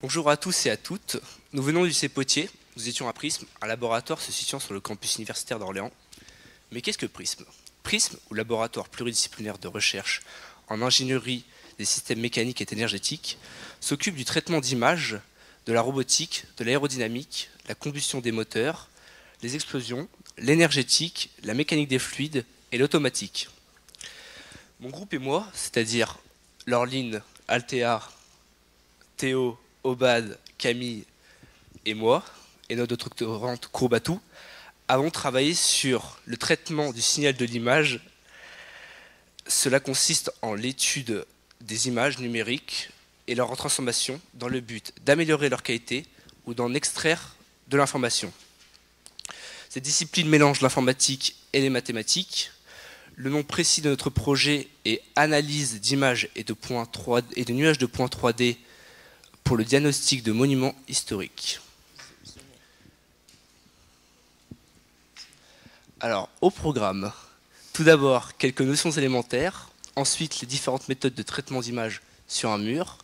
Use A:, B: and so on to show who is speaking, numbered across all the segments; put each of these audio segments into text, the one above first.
A: Bonjour à tous et à toutes. Nous venons du lycée Potier. Nous étions à Prism, un laboratoire se situant sur le campus universitaire d'Orléans. Mais qu'est-ce que Prism? Prism, ou laboratoire pluridisciplinaire de recherche en ingénierie des systèmes mécaniques et énergétiques, s'occupe du traitement d'images, de la robotique, de l'aérodynamique, la combustion des moteurs, les explosions, l'énergétique, la mécanique des fluides et l'automatique. Mon groupe et moi, c'est-à-dire Laureline, Althea, Théo, Obad, Camille et moi, et notre doctorante Courbatou, avons travaillé sur le traitement du signal de l'image. Cela consiste en l'étude des images numériques et leur transformation dans le but d'améliorer leur qualité ou d'en extraire de l'information. Cette discipline mélange l'informatique et les mathématiques. Le nom précis de notre projet est Analyse d'images et de nuages de points 3D pour le diagnostic de monuments historiques. Alors, au programme, tout d'abord quelques notions élémentaires, ensuite les différentes méthodes de traitement d'images sur un mur,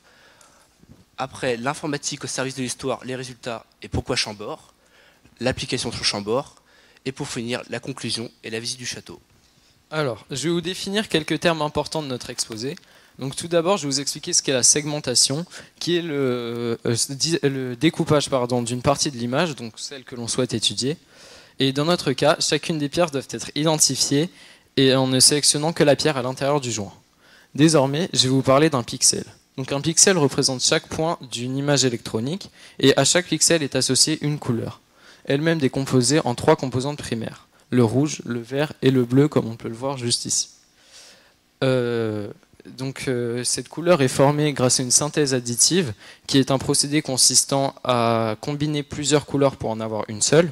A: après l'informatique au service de l'histoire, les résultats et pourquoi Chambord, l'application sur Chambord, et pour finir la conclusion et la visite du château.
B: Alors, je vais vous définir quelques termes importants de notre exposé. Donc tout d'abord, je vais vous expliquer ce qu'est la segmentation, qui est le découpage d'une partie de l'image, donc celle que l'on souhaite étudier. Et dans notre cas, chacune des pierres doivent être identifiées et en ne sélectionnant que la pierre à l'intérieur du joint. Désormais, je vais vous parler d'un pixel. Donc un pixel représente chaque point d'une image électronique et à chaque pixel est associée une couleur, elle-même décomposée en 3 composantes primaires, le rouge, le vert et le bleu comme on peut le voir juste ici. Cette couleur est formée grâce à une synthèse additive qui est un procédé consistant à combiner plusieurs couleurs pour en avoir une seule.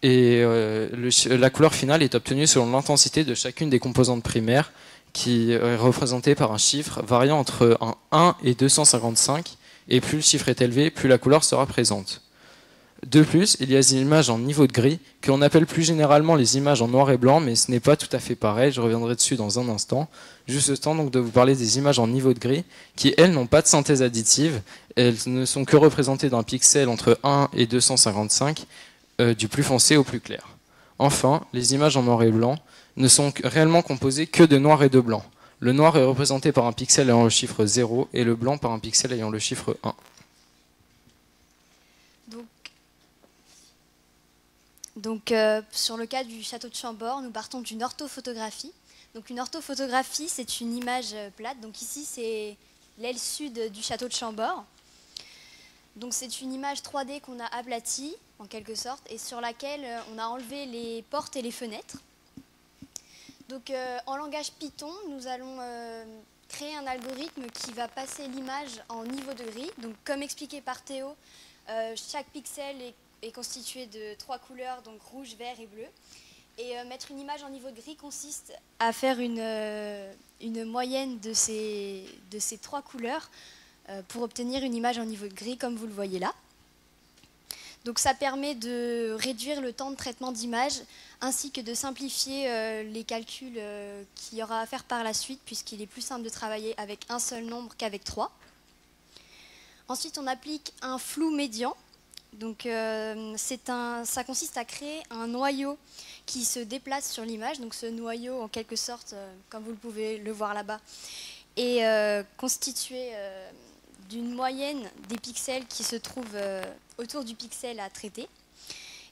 B: Et la couleur finale est obtenue selon l'intensité de chacune des composantes primaires qui est représentée par un chiffre variant entre 1 et 255. Et plus le chiffre est élevé, plus la couleur sera présente. De plus, il y a des images en niveau de gris, que l'on appelle plus généralement les images en noir et blanc, mais ce n'est pas tout à fait pareil, je reviendrai dessus dans un instant. Juste le temps donc de vous parler des images en niveau de gris, qui elles n'ont pas de synthèse additive, elles ne sont que représentées d'un pixel entre 1 et 255, du plus foncé au plus clair. Enfin, les images en noir et blanc ne sont réellement composées que de noir et de blanc. Le noir est représenté par un pixel ayant le chiffre 0 et le blanc par un pixel ayant le chiffre 1.
C: Donc, sur le cas du château de Chambord, nous partons d'une orthophotographie. Donc une orthophotographie, c'est une image plate. Donc ici, c'est l'aile sud du château de Chambord. Donc c'est une image 3D qu'on a aplatie, en quelque sorte, et sur laquelle on a enlevé les portes et les fenêtres. Donc en langage Python, nous allons créer un algorithme qui va passer l'image en niveau de gris. Donc comme expliqué par Théo, chaque pixel est constitué de 3 couleurs, donc rouge, vert et bleu. Et mettre une image en niveau de gris consiste à faire une moyenne de ces 3 couleurs pour obtenir une image en niveau de gris, comme vous le voyez là. Donc ça permet de réduire le temps de traitement d'image, ainsi que de simplifier les calculs qu'il y aura à faire par la suite, puisqu'il est plus simple de travailler avec un seul nombre qu'avec 3. Ensuite, on applique un flou médian. Donc ça consiste à créer un noyau qui se déplace sur l'image. Donc ce noyau, en quelque sorte, comme vous pouvez le voir là-bas, est constitué d'une moyenne des pixels qui se trouvent autour du pixel à traiter.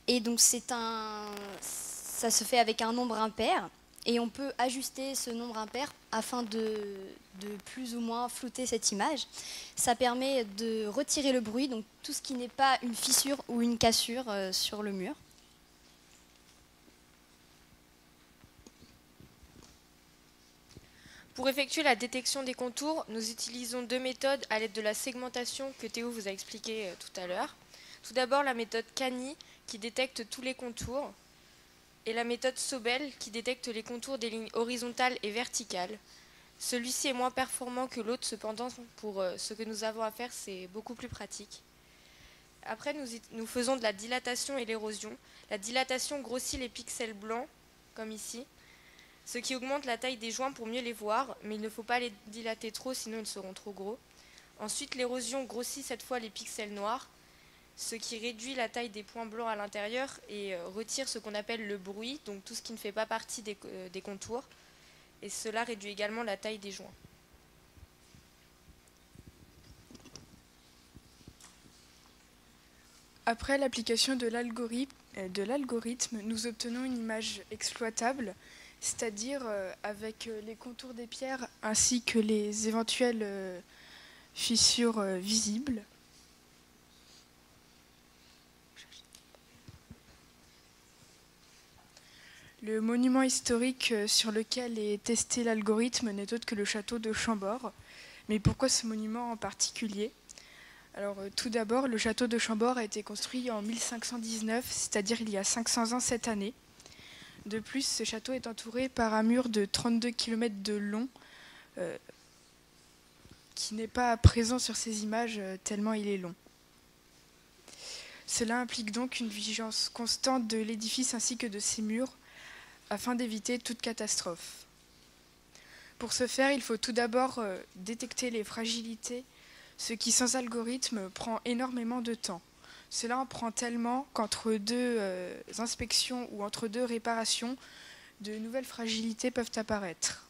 C: Et donc ça se fait avec un nombre impair. Et on peut ajuster ce nombre impair afin de plus ou moins flouter cette image. Ça permet de retirer le bruit, donc tout ce qui n'est pas une fissure ou une cassure sur le mur.
D: Pour effectuer la détection des contours, nous utilisons 2 méthodes à l'aide de la segmentation que Théo vous a expliqué tout à l'heure. Tout d'abord, la méthode Cani qui détecte tous les contours, et la méthode Sobel qui détecte les contours des lignes horizontales et verticales. Celui-ci est moins performant que l'autre, cependant pour ce que nous avons à faire, c'est beaucoup plus pratique. Après, nous faisons de la dilatation et l'érosion. La dilatation grossit les pixels blancs, comme ici, ce qui augmente la taille des joints pour mieux les voir, mais il ne faut pas les dilater trop, sinon ils seront trop gros. Ensuite, l'érosion grossit cette fois les pixels noirs, ce qui réduit la taille des points blancs à l'intérieur et retire ce qu'on appelle le bruit, donc tout ce qui ne fait pas partie des contours. Et cela réduit également la taille des joints.
E: Après l'application de l'algorithme, nous obtenons une image exploitable, c'est-à-dire avec les contours des pierres ainsi que les éventuelles fissures visibles. Le monument historique sur lequel est testé l'algorithme n'est autre que le château de Chambord. Mais pourquoi ce monument en particulier ? Alors, tout d'abord, le château de Chambord a été construit en 1519, c'est-à-dire il y a 500 ans cette année. De plus, ce château est entouré par un mur de 32 km de long, qui n'est pas présent sur ces images tellement il est long. Cela implique donc une vigilance constante de l'édifice ainsi que de ses murs, afin d'éviter toute catastrophe. Pour ce faire, il faut tout d'abord détecter les fragilités, ce qui sans algorithme prend énormément de temps. Cela en prend tellement qu'entre deux inspections ou entre deux réparations, de nouvelles fragilités peuvent apparaître.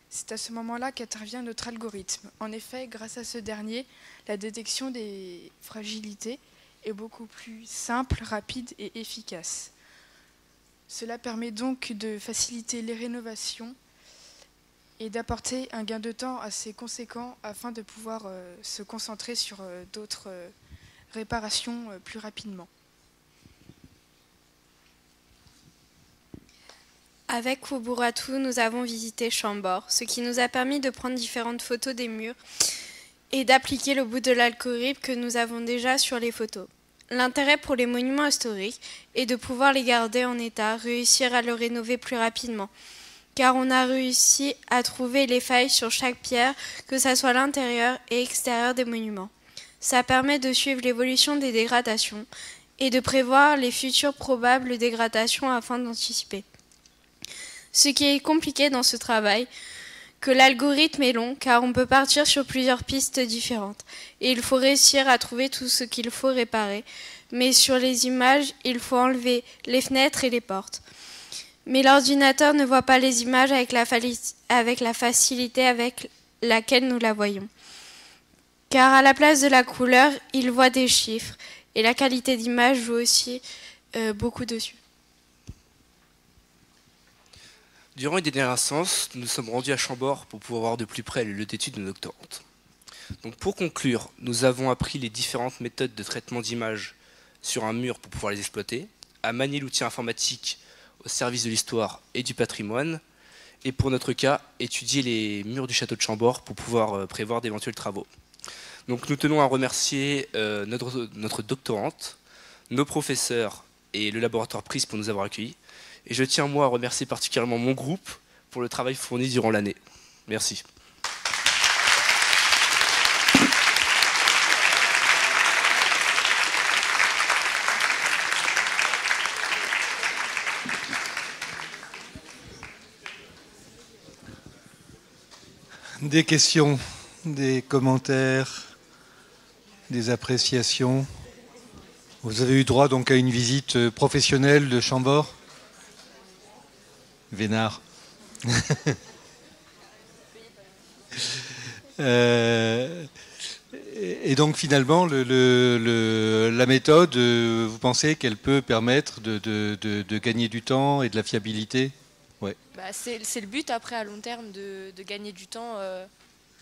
E: C'est à ce moment-là qu'intervient notre algorithme. En effet, grâce à ce dernier, la détection des fragilités est beaucoup plus simple, rapide et efficace. Cela permet donc de faciliter les rénovations et d'apporter un gain de temps assez conséquent afin de pouvoir se concentrer sur d'autres réparations plus rapidement.
F: Avec Kuburatu, nous avons visité Chambord, ce qui nous a permis de prendre différentes photos des murs et d'appliquer le bout de l'algorithme que nous avons déjà sur les photos. L'intérêt pour les monuments historiques est de pouvoir les garder en état, réussir à le rénover plus rapidement, car on a réussi à trouver les failles sur chaque pierre, que ce soit l'intérieur et extérieur des monuments. Ça permet de suivre l'évolution des dégradations et de prévoir les futures probables dégradations afin d'anticiper. Ce qui est compliqué dans ce travail, que l'algorithme est long car on peut partir sur plusieurs pistes différentes et il faut réussir à trouver tout ce qu'il faut réparer. Mais sur les images, il faut enlever les fenêtres et les portes. Mais l'ordinateur ne voit pas les images avec la facilité avec laquelle nous la voyons. Car à la place de la couleur, il voit des chiffres et la qualité d'image joue aussi beaucoup dessus.
A: Durant une dernière séance, nous nous sommes rendus à Chambord pour pouvoir voir de plus près le lieu d'étude de nos doctorantes. Donc pour conclure, nous avons appris les différentes méthodes de traitement d'images sur un mur pour pouvoir les exploiter, à manier l'outil informatique au service de l'histoire et du patrimoine, et pour notre cas, étudier les murs du château de Chambord pour pouvoir prévoir d'éventuels travaux. Donc nous tenons à remercier notre doctorante, nos professeurs et le laboratoire Prisme pour nous avoir accueillis. Et je tiens, moi, à remercier particulièrement mon groupe pour le travail fourni durant l'année. Merci.
G: Des questions, des commentaires, des appréciations. Vous avez eu droit donc à une visite professionnelle de Chambord ? Vénard. Et donc finalement, la méthode, vous pensez qu'elle peut permettre de gagner du temps et de la fiabilité ? Ouais.
D: Bah, c'est le but après à long terme de gagner du temps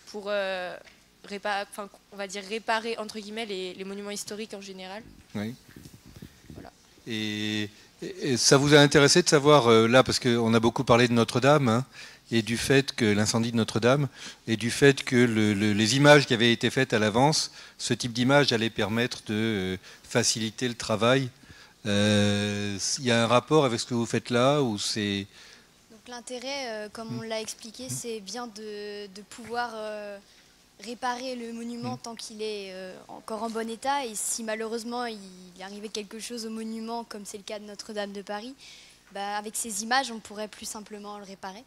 D: pour on va dire réparer entre guillemets les monuments historiques en général.
G: Oui.
D: Voilà.
G: Et ça vous a intéressé de savoir, là, parce qu'on a beaucoup parlé de Notre-Dame, hein, et du fait que l'incendie de Notre-Dame, et du fait que les images qui avaient été faites à l'avance, ce type d'image allait permettre de faciliter le travail. Il y a un rapport avec ce que vous faites là, ou c'est...
C: Donc l'intérêt, comme on l'a expliqué, c'est bien de pouvoir réparer le monument tant qu'il est encore en bon état, et si malheureusement il arrivait quelque chose au monument, comme c'est le cas de Notre-Dame de Paris, bah, avec ces images on pourrait plus simplement le réparer.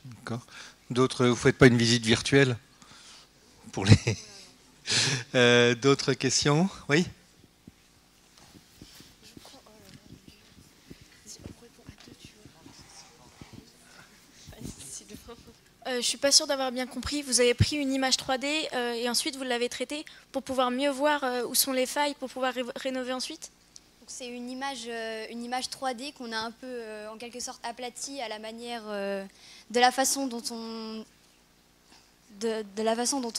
G: D'accord. D'autres, vous ne faites pas une visite virtuelle ? pour les... D'autres questions? Oui.
H: Je suis pas sûre d'avoir bien compris. Vous avez pris une image 3D et ensuite vous l'avez traitée pour pouvoir mieux voir où sont les failles pour pouvoir rénover ensuite?
C: C'est une image 3D qu'on a un peu en quelque sorte aplatie à la manière de la façon dont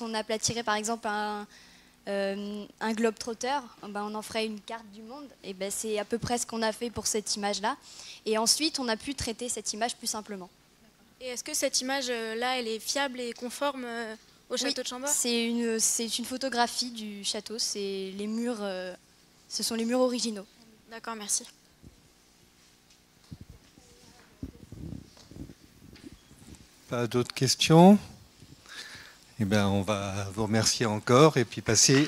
C: on aplatirait par exemple un globe-trotteur. Ben, on en ferait une carte du monde. Et ben, c'est à peu près ce qu'on a fait pour cette image-là. Et ensuite, on a pu traiter cette image plus simplement.
H: Et est-ce que cette image-là, elle est fiable et conforme au château de Chambord?
C: C'est une photographie du château. C'est les murs, ce sont les murs originaux.
H: D'accord, merci.
G: Pas d'autres questions? Eh bien, on va vous remercier encore et puis passer